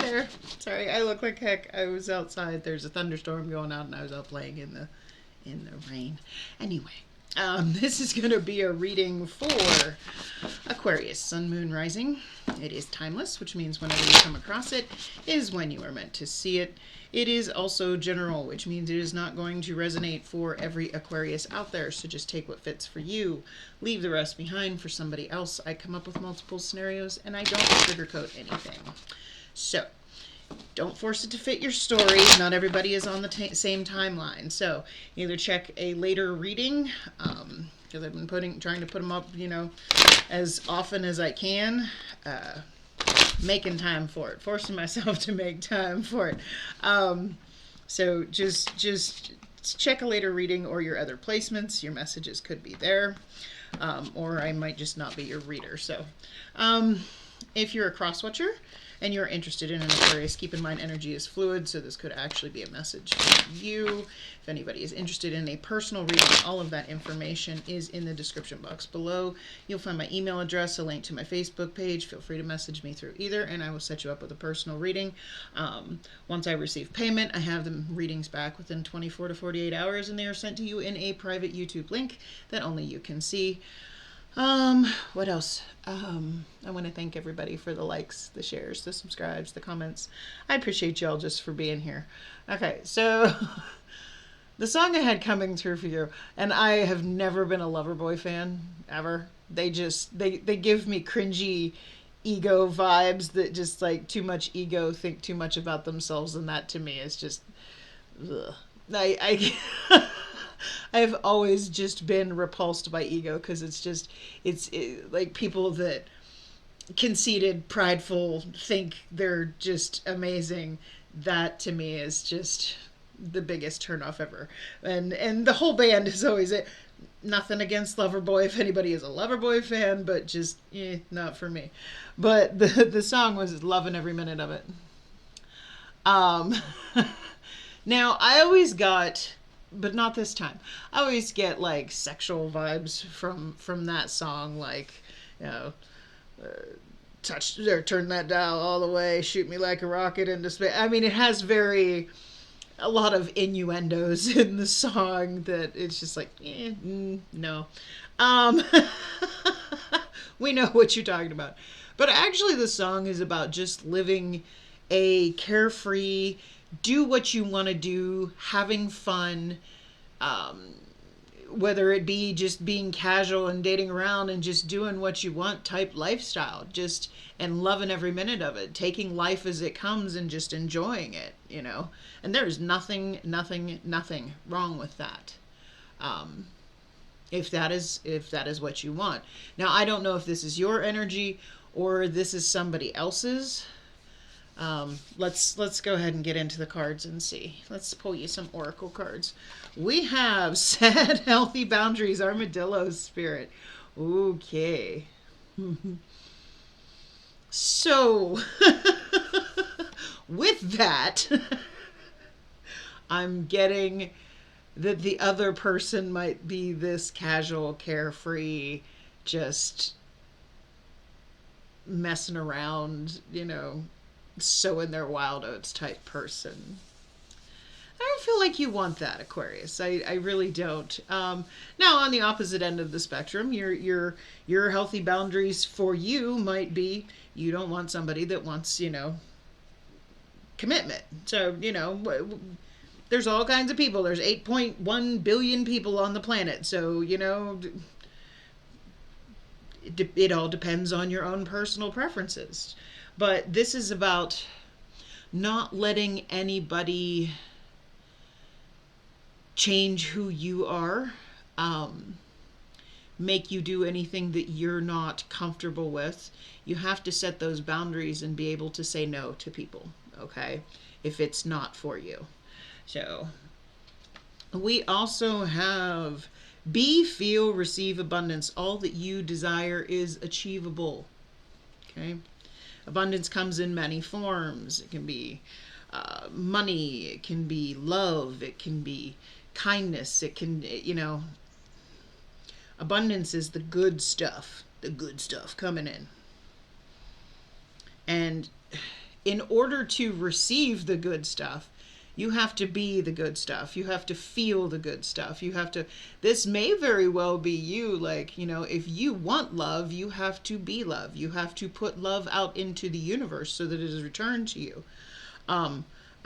there. Sorry, I look like heck. I was outside. There's a thunderstorm going on, and I was out playing in the rain. Anyway, this is going to be a reading for Aquarius, Sun, Moon, Rising. It is timeless, which means whenever you come across it is when you are meant to see it. It is also general, which means it is not going to resonate for every Aquarius out there. So just take what fits for you. Leave the rest behind for somebody else. I come up with multiple scenarios, and I don't sugarcoat anything. So don't force it to fit your story. Not everybody is on the same timeline. So either check a later reading, because I've been trying to put them up, as often as I can. Making time for it, forcing myself to make time for it. So just check a later reading or your other placements. Your messages could be there, or I might just not be your reader. So if you're a cross-watcher and you're interested in an Aquarius, keep in mind energy is fluid, so this could actually be a message for you. If anybody is interested in a personal reading, all of that information is in the description box below. You'll find my email address, a link to my Facebook page. Feel free to message me through either, and I will set you up with a personal reading. Once I receive payment, I have the readings back within 24 to 48 hours, and they are sent to you in a private YouTube link that only you can see. What else? I want to thank everybody for the likes, the shares, the subscribes, the comments. I appreciate y'all just for being here. Okay, so the song I had coming through for you, and I have never been a Loverboy fan, ever. They give me cringy ego vibes that just like too much ego, think too much about themselves, and that to me is just, ugh. I've always just been repulsed by ego because it's like people that conceited, prideful, think they're just amazing. That to me is just the biggest turnoff ever. And the whole band is always it. Nothing against Loverboy if anybody is a Loverboy fan, but just not for me. But the song was loving every minute of it. Now I always got, but not this time, I always get like sexual vibes from that song, like, touch or turn that dial all the way, shoot me like a rocket into space. I mean, it has a lot of innuendos in the song that it's just like, no. We know what you're talking about. But actually the song is about just living a carefree, do what you want to do, having fun, whether it be just being casual and dating around and just doing what you want type lifestyle, just, and loving every minute of it, taking life as it comes and just enjoying it, and there's nothing wrong with that. If that is what you want. Now, I don't know if this is your energy or this is somebody else's. Let's go ahead and get into the cards and see. Let's pull you some oracle cards. We have Sad Healthy Boundaries, Armadillo Spirit. Okay. So with that, I'm getting that the other person might be this casual, carefree, just messing around, sowing their wild oats type person. I don't feel like you want that, Aquarius. I really don't. Now, on the opposite end of the spectrum, your healthy boundaries for you might be you don't want somebody that wants, commitment. So, there's all kinds of people. There's 8.1 billion people on the planet. So, it all depends on your own personal preferences. But this is about not letting anybody change who you are, make you do anything that you're not comfortable with. You have to set those boundaries and be able to say no to people, okay, if it's not for you. So we also have be, feel, receive abundance. All that you desire is achievable, okay? Abundance comes in many forms. It can be money, it can be love, it can be kindness, it can, abundance is the good stuff coming in. And in order to receive the good stuff, you have to be the good stuff. You have to feel the good stuff. You have to, this may very well be you, like, you know, if you want love, you have to be love. You have to put love out into the universe so that it is returned to you.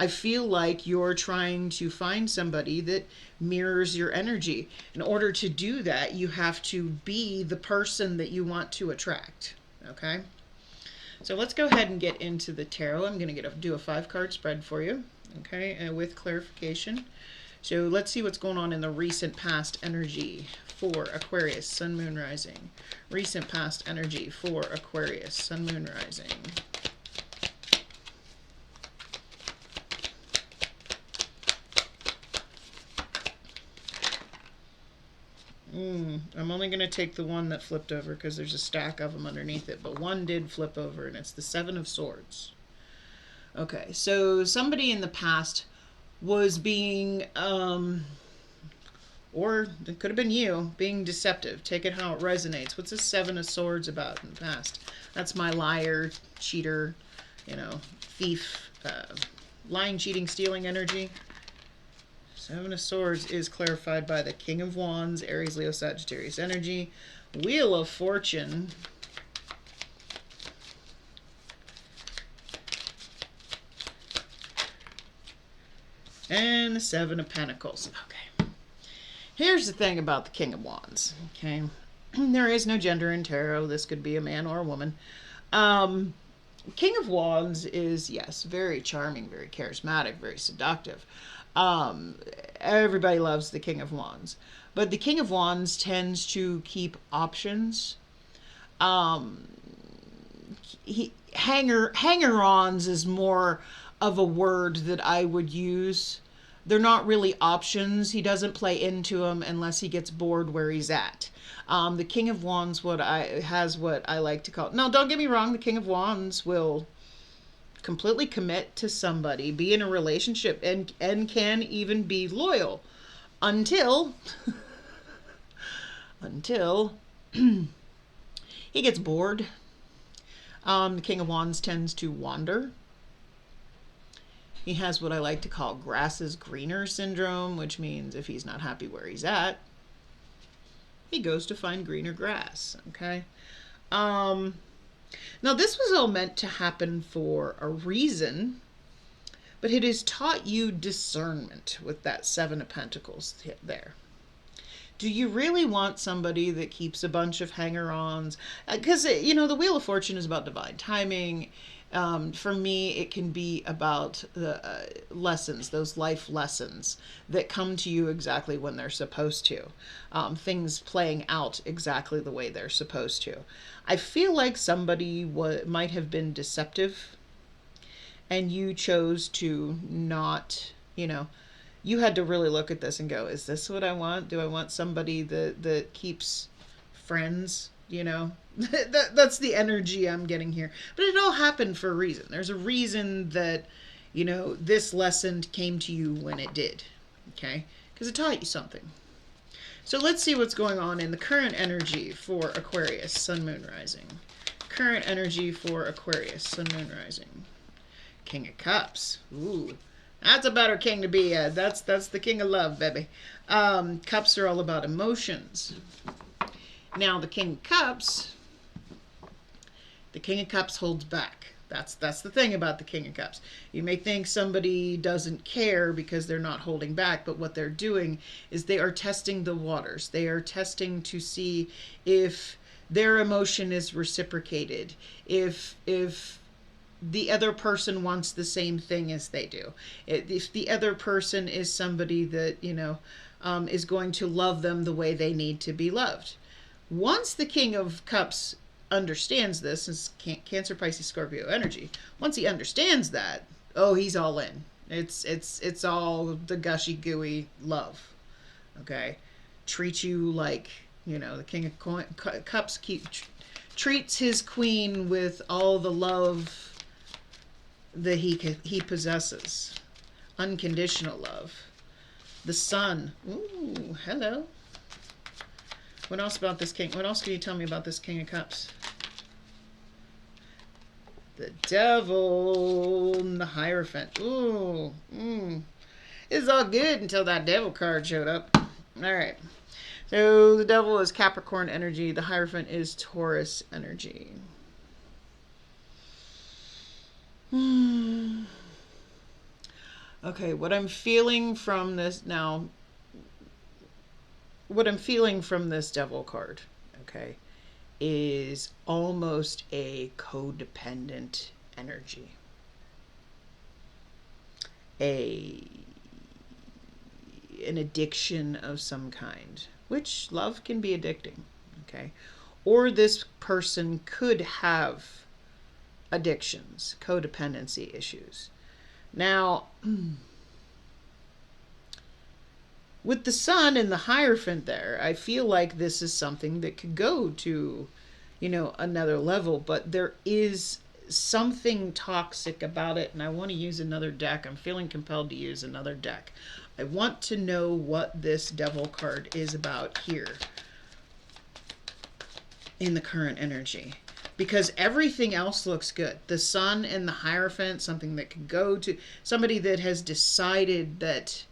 I feel like you're trying to find somebody that mirrors your energy. In order to do that, you have to be the person that you want to attract. Okay? So let's go ahead and get into the tarot. I'm going to do a 5-card spread for you. Okay? And with clarification. So let's see what's going on in the recent past energy for Aquarius, Sun, Moon, Rising. Recent past energy for Aquarius, Sun, Moon, Rising. I'm only going to take the one that flipped over because there's a stack of them underneath it. But one did flip over, and it's the 7 of Swords. Okay, so somebody in the past was being, or it could have been you, being deceptive. Take it how it resonates. What's the 7 of Swords about in the past? That's my liar, cheater, you know, thief, lying, cheating, stealing energy. 7 of Swords is clarified by the King of Wands, Aries, Leo, Sagittarius energy. Wheel of Fortune. And the 7 of Pentacles. Okay. Here's the thing about the King of Wands. Okay. There is no gender in tarot. This could be a man or a woman. King of Wands is, yes, very charming, very charismatic, very seductive. Everybody loves the King of Wands, but the King of Wands tends to keep options. Hanger-ons is more of a word that I would use. They're not really options. He doesn't play into them unless he gets bored where he's at. The King of Wands has what I like to call, no, don't get me wrong, the King of Wands will completely commit to somebody, be in a relationship, and can even be loyal until he gets bored. The King of Wands tends to wander. He has what I like to call grass is greener syndrome, which means if he's not happy where he's at, he goes to find greener grass. Okay. Now, this was all meant to happen for a reason, but it has taught you discernment with that 7 of Pentacles there. Do you really want somebody that keeps a bunch of hanger-ons? Because, you know, the Wheel of Fortune is about divine timing. For me, it can be about the lessons, those life lessons that come to you exactly when they're supposed to. Things playing out exactly the way they're supposed to. I feel like somebody might have been deceptive, and you chose to not, you know, you had to really look at this and go, is this what I want? Do I want somebody that keeps friends? You know, that's the energy I'm getting here. But it all happened for a reason. There's a reason that, you know, this lesson came to you when it did. Okay? Because it taught you something. So let's see what's going on in the current energy for Aquarius, Sun, Moon, Rising. Current energy for Aquarius, Sun, Moon, Rising. King of Cups. Ooh, that's a better king to be. That's the king of love, baby. Cups are all about emotions. Now, the King of Cups holds back. That's the thing about the King of Cups. You may think somebody doesn't care because they're not holding back, but what they're doing is they are testing the waters. They are testing to see if their emotion is reciprocated, if the other person wants the same thing as they do. If the other person is somebody that, you know, is going to love them the way they need to be loved. Once the King of Cups understands this, is Cancer, Pisces, Scorpio energy. Once he understands that, oh, he's all in. It's all the gushy, gooey love. Okay, treat you like, you know, the King of Cups treats his queen with all the love that he possesses. Unconditional love. The Sun. Ooh, hello. What else about this king? What else can you tell me about this King of Cups? The Devil and the Hierophant. Ooh. It's all good until that Devil card showed up. All right. So the Devil is Capricorn energy. The Hierophant is Taurus energy. Okay, what I'm feeling from this now, what I'm feeling from this Devil card, okay, is almost a codependent energy. An addiction of some kind, which love can be addicting, okay? Or this person could have addictions, codependency issues. Now, with the Sun and the Hierophant there, I feel like this is something that could go to, you know, another level, but there is something toxic about it, and I want to use another deck. I'm feeling compelled to use another deck. I want to know what this Devil card is about here in the current energy, because everything else looks good. The Sun and the Hierophant, something that could go to somebody that has decided that,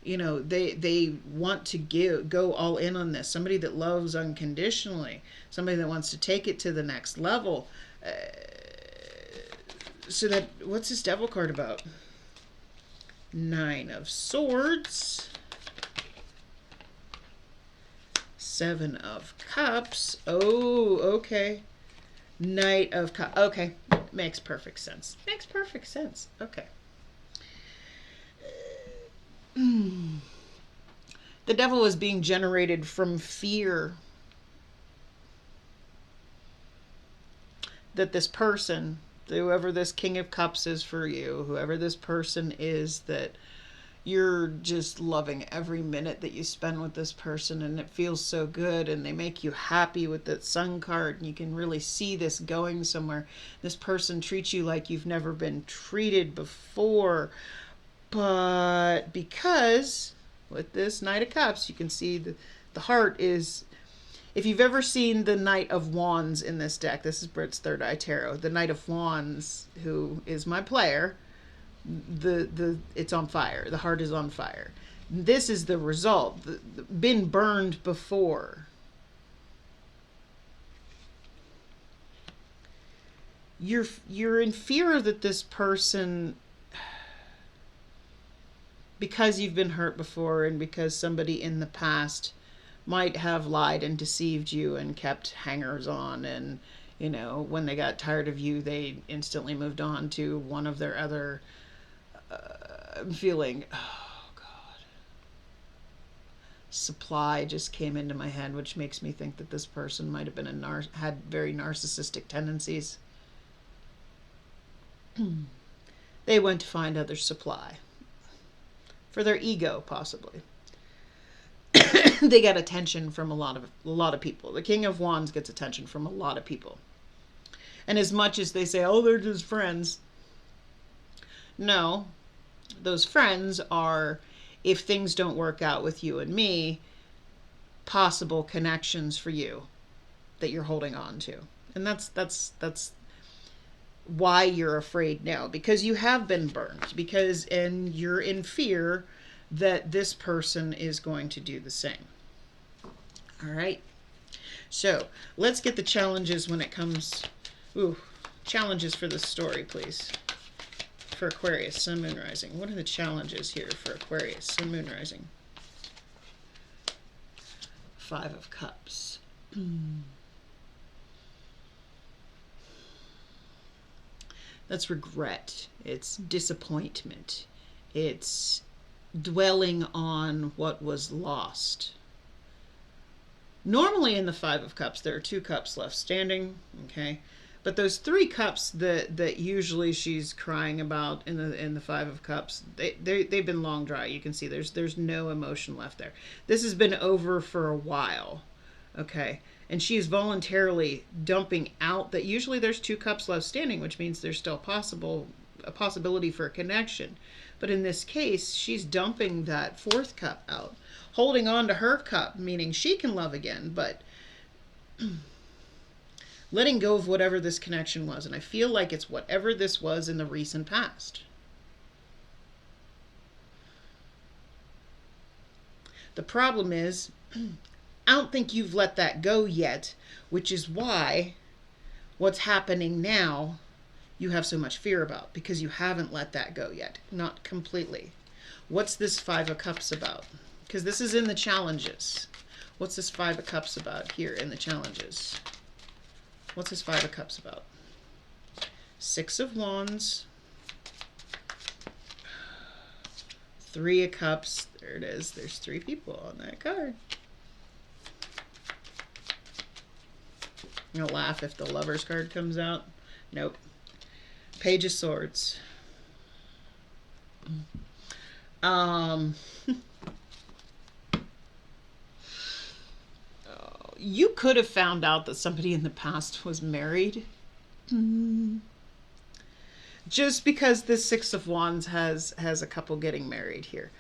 you know, they want to go all in on this. Somebody that loves unconditionally. Somebody that wants to take it to the next level. So that, what's this Devil card about? 9 of Swords. 7 of Cups. Oh, okay. Knight of Cups. Okay. Makes perfect sense. Makes perfect sense. Okay. The Devil is being generated from fear that this person, whoever this King of Cups is for you, whoever this person is, that you're just loving every minute that you spend with this person, and it feels so good, and they make you happy with that Sun card, and you can really see this going somewhere. This person treats you like you've never been treated before, but because with this Knight of Cups, you can see the heart is, if you've ever seen the Knight of Wands in this deck, this is Britt's Third Eye Tarot, the Knight of Wands, who is my player, it's on fire. The heart is on fire. This is the result. Been burned before. You're in fear that this person, because you've been hurt before, and because somebody in the past might have lied and deceived you and kept hangers on, and, you know, when they got tired of you, they instantly moved on to one of their other. I'm feeling, oh God, supply just came into my head, which makes me think that this person might have been had very narcissistic tendencies. They went to find other supply for their ego, possibly. They got attention from a lot of people. The King of Wands gets attention from a lot of people. And as much as they say, oh, they're just friends, no, those friends are, if things don't work out with you and me, possible connections for you that you're holding on to. And that's why you're afraid now, because you have been burned, and you're in fear that this person is going to do the same. All right. So let's get the challenges when it comes. Challenges for the story, please. For Aquarius, Sun, Moon, Rising. What are the challenges here for Aquarius, Sun, Moon, Rising? 5 of Cups. That's regret. It's disappointment. It's dwelling on what was lost. Normally in the 5 of Cups, there are 2 cups left standing, okay? But those 3 cups that usually she's crying about in the 5 of Cups, they've been long dry. You can see there's no emotion left there. This has been over for a while, okay? And she is voluntarily dumping out that usually there's 2 cups left standing, which means there's still a possibility for a connection. But in this case, she's dumping that 4th cup out, holding on to her cup, meaning she can love again, but letting go of whatever this connection was. And I feel like it's whatever this was in the recent past. The problem is, I don't think you've let that go yet, which is why what's happening now you have so much fear about, because you haven't let that go yet. Not completely. What's this Five of Cups about? Because this is in the challenges. What's this Five of Cups about here in the challenges? What's this Five of Cups about? Six of Wands. Three of Cups. There it is. There's three people on that card. I'm going to laugh if the Lover's card comes out. Nope. Page of Swords. You could have found out that somebody in the past was married. Just because this Six of Wands has a couple getting married here.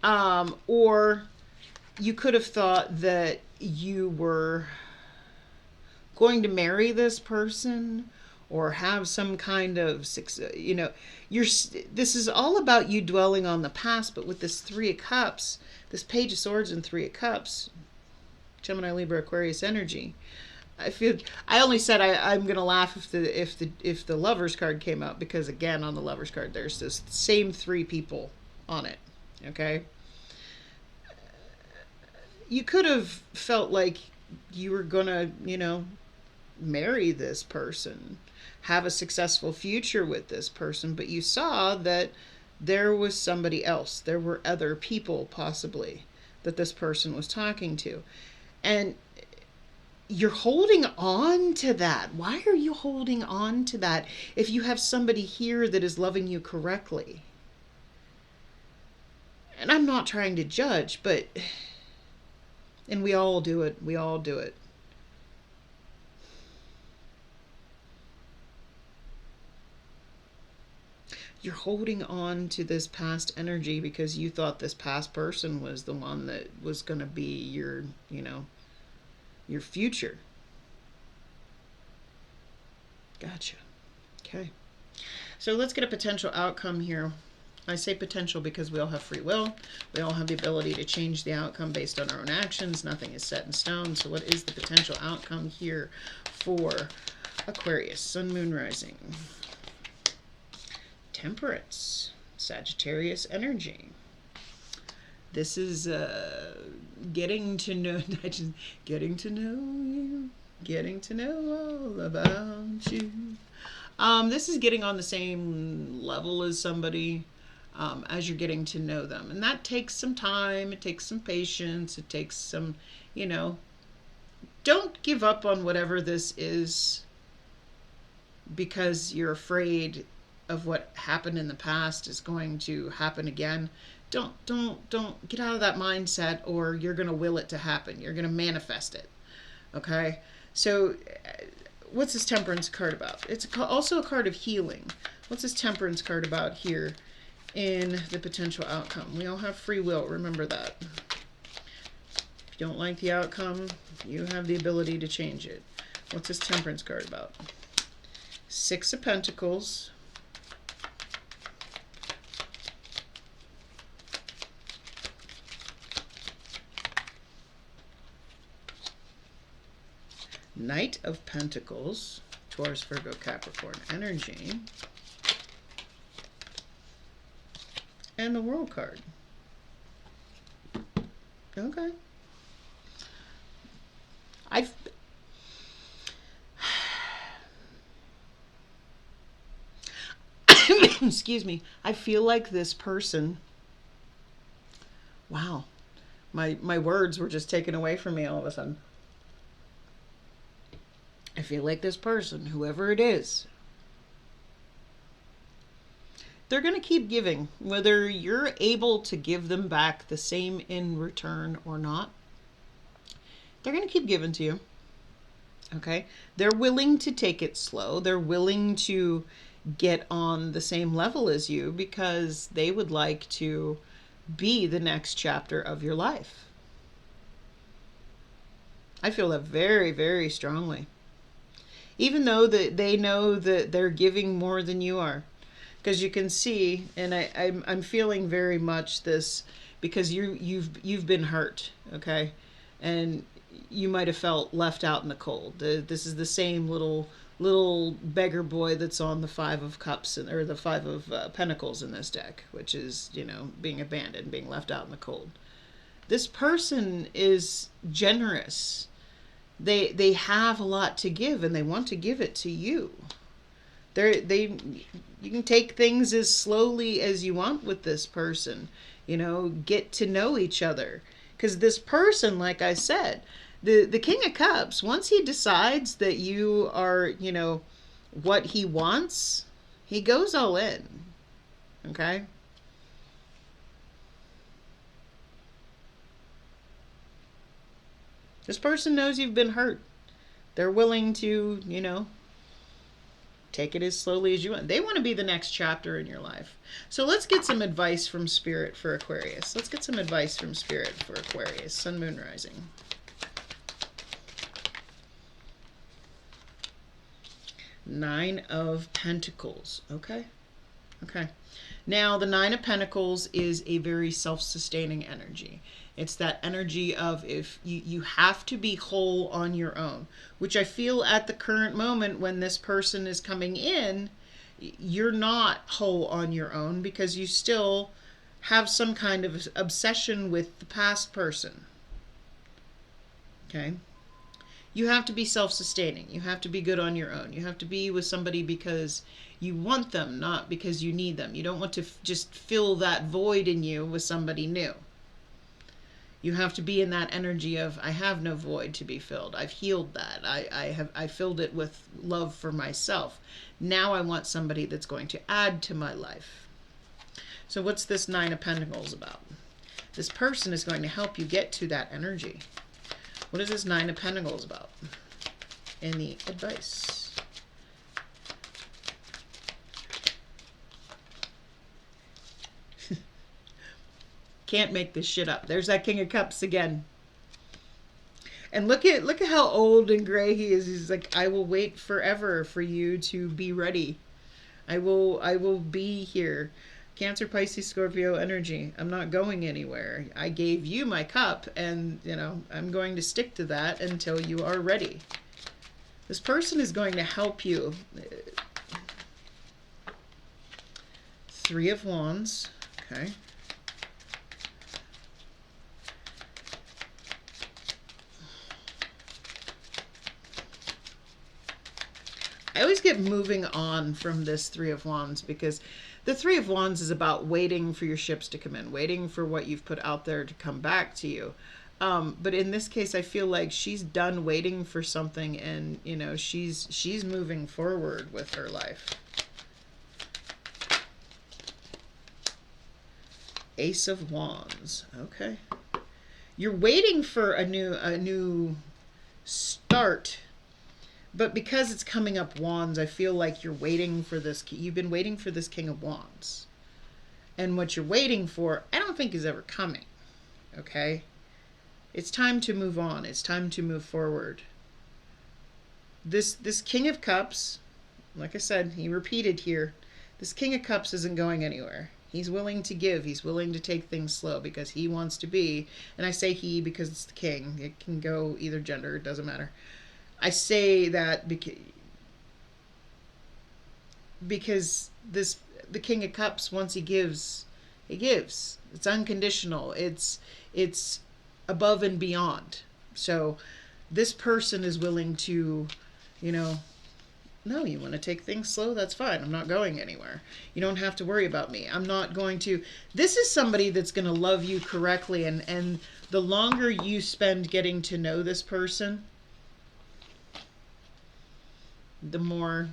Or you could have thought that you were going to marry this person or have some kind of, you know, this is all about you dwelling on the past. But with this Three of Cups, this Page of Swords and Three of Cups, Gemini, Libra, Aquarius energy, I only said I'm gonna laugh if the Lover's card came out, because again, on the Lover's card there's this same three people on it. Okay, you could have felt like you were gonna, you know, marry this person, have a successful future with this person, but you saw that there was somebody else. There were other people possibly that this person was talking to, and you're holding on to that. Why are you holding on to that if you have somebody here that is loving you correctly? And I'm not trying to judge, but, and we all do it. We all do it. You're holding on to this past energy because you thought this past person was the one that was going to be your, you know, your future. Gotcha. Okay. So let's get a potential outcome here. I say potential because we all have free will. We all have the ability to change the outcome based on our own actions. Nothing is set in stone. So what is the potential outcome here for Aquarius, Sun, Moon, Rising? Temperance, Sagittarius energy. This is getting to know, getting to know you, getting to know all about you. This is getting on the same level as somebody as you're getting to know them. And that takes some time. It takes some patience. It takes some, you know, don't give up on whatever this is because you're afraid of what happened in the past is going to happen again. Don't get out of that mindset, or you're going to will it to happen. You're going to manifest it. Okay. So what's this Temperance card about? It's also a card of healing. What's this Temperance card about here in the potential outcome? We all have free will. Remember that. If you don't like the outcome, you have the ability to change it. What's this Temperance card about? Six of Pentacles. Knight of Pentacles, Taurus, Virgo, Capricorn energy, and the World card. Okay. Excuse me. I feel like this person, wow, my words were just taken away from me all of a sudden. I feel like this person, whoever it is, they're going to keep giving, whether you're able to give them back the same in return or not. They're going to keep giving to you. Okay. They're willing to take it slow. They're willing to get on the same level as you because they would like to be the next chapter of your life. I feel that very, very strongly. even though that they know that they're giving more than you are. Because you can see, and I'm feeling very much this, because you've been hurt, okay, and you might have felt left out in the cold. This is the same little beggar boy that's on the Five of Cups, or the Five of Pentacles in this deck, which is, you know, being abandoned, being left out in the cold. This person is generous. They have a lot to give, and they want to give it to you. You can take things as slowly as you want with this person. You know, get to know each other. Because this person, like I said, the King of Cups, once he decides that you are, you know, what he wants, he goes all in. Okay? This person knows you've been hurt. They're willing to, you know, take it as slowly as you want. They want to be the next chapter in your life. So let's get some advice from Spirit for Aquarius. Let's get some advice from Spirit for Aquarius. Sun, Moon, Rising. Nine of Pentacles. Okay. Okay. Now, the Nine of Pentacles is a very self-sustaining energy. It's that energy of, if you have to be whole on your own, which I feel at the current moment when this person is coming in, you're not whole on your own, because you still have some kind of obsession with the past person. Okay? You have to be self-sustaining. You have to be good on your own. You have to be with somebody because you want them, not because you need them. You don't want to just fill that void in you with somebody new. You have to be in that energy of, I have no void to be filled. I've healed that. I filled it with love for myself. Now I want somebody that's going to add to my life. So what's this Nine of Pentacles about? This person is going to help you get to that energy. What is this Nine of Pentacles about? Any advice? Can't make this shit up. There's that King of Cups again. And look at how old and gray he is. He's like, I will wait forever for you to be ready. I will be here. Cancer, Pisces, Scorpio energy. I'm not going anywhere. I gave you my cup, and, you know, I'm going to stick to that until you are ready. This person is going to help you. Three of Wands. Okay. I always get moving on from this Three of Wands, because the Three of Wands is about waiting for your ships to come in, waiting for what you've put out there to come back to you. But in this case, I feel like she's done waiting for something, and, you know, she's moving forward with her life. Ace of Wands. Okay. You're waiting for a new start. But because it's coming up Wands, I feel like you're waiting for this. You've been waiting for this King of Wands. And what you're waiting for, I don't think is ever coming. Okay? It's time to move on. It's time to move forward. This King of Cups, like I said, he repeated here, this King of Cups isn't going anywhere. He's willing to give. He's willing to take things slow because he wants to be, and I say he because it's the king. It can go either gender. It doesn't matter. I say that because the King of Cups, once he gives, he gives. It's unconditional. It's above and beyond. So this person is willing to, you know, no, you want to take things slow? That's fine. I'm not going anywhere. You don't have to worry about me. I'm not going to. This is somebody that's going to love you correctly, and the longer you spend getting to know this person, the more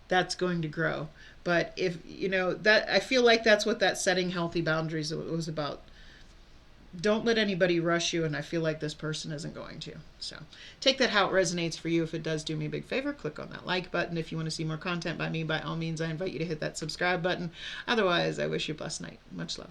that's going to grow. But if, you know, that, I feel like that's what that setting healthy boundaries was about. Don't let anybody rush you, and I feel like this person isn't going to. So take that how it resonates for you. If it does, do me a big favor, click on that like button. If you want to see more content by me, by all means, I invite you to hit that subscribe button. Otherwise, I wish you a blessed night. Much love.